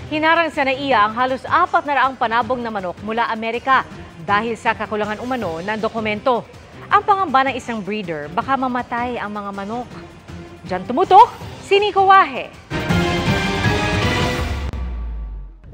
Hinarang sa NAIA ang halos 400 panabong na manok mula Amerika dahil sa kakulangan umano ng dokumento. Ang pangamba ng isang breeder, baka mamatay ang mga manok. Diyan tumutok, si Nico Wahe.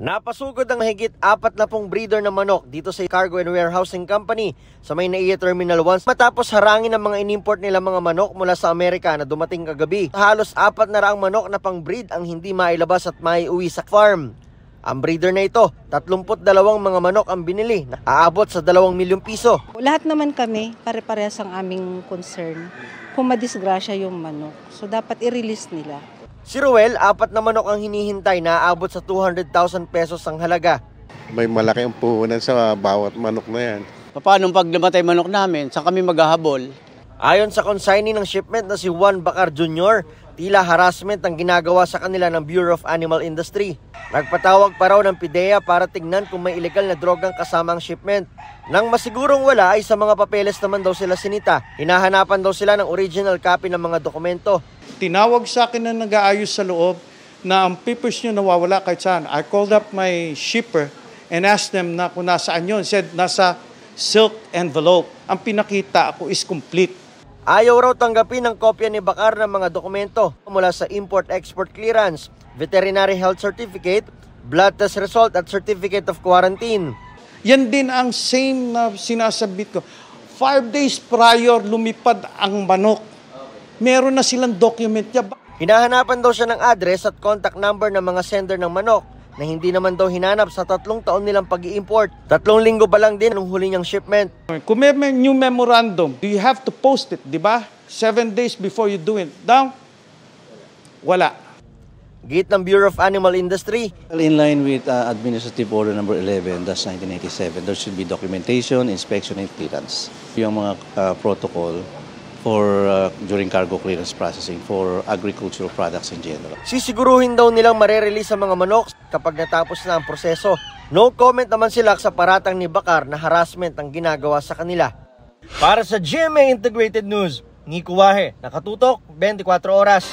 Napasugod ang mahigit 40 breeder na manok dito sa Cargo and Warehousing Company sa may NAIA Terminal 1 matapos harangin ang mga inimport nila mga manok mula sa Amerika na dumating kagabi. Halos 400 manok na pang-breed ang hindi mailabas at maiuwi sa farm. Ang breeder na ito, 32 mga manok ang binili na aabot sa 2 milyong piso. Lahat naman kami, pare-parehas ang aming concern kung madisgrasya yung manok. So dapat i-release nila. Si Ruel, 4 na manok ang hinihintay na aabot sa 200,000 pesos ang halaga. May malaki ang puhunan sa bawat manok na yan. Paano pag namatay manok namin, saan kami maghahabol? Ayon sa consignee ng shipment na si Juan Bacar Jr., tila harassment ang ginagawa sa kanila ng Bureau of Animal Industry. Nagpatawag pa raw ng PIDEA para tignan kung may illegal na drogang kasama ang shipment. Nang masigurong wala ay sa mga papeles naman daw sila sinita. Hinahanapan daw sila ng original copy ng mga dokumento. Tinawag sa akin na nag-aayos sa loob na ang papers nyo nawawala kahit saan. I called up my shipper and asked them na kung nasaan yun. Said nasa silk envelope. Ang pinakita ako is complete. Ayaw raw tanggapin ng kopya ni Bacar ng mga dokumento mula sa Import-Export Clearance, Veterinary Health Certificate, Blood Test Result at Certificate of Quarantine. Yan din ang same na sinasabit ko. 5 days prior lumipad ang manok. Meron na silang document niya. Hinahanapan daw siya ng address at contact number ng mga sender ng manok na hindi naman daw hinanap sa 3 taon nilang pag-i-import. 3 linggo pa lang din nung huli niyang shipment. Kung may new memorandum, you have to post it, di ba? 7 days before you do it. Down? Wala. Git ng Bureau of Animal Industry. In line with Administrative Order Number 11-1987, there should be documentation, inspection, and clearance. Yung mga protocol for during cargo clearance processing for agricultural products in general. Sisiguruhin daw nilang marerelease ang mga manok kapag natapos na ang proseso. No comment naman sila sa paratang ni Bacar na harassment ang ginagawa sa kanila. Para sa GMA Integrated News, Nico Wahe, nakatutok 24 oras.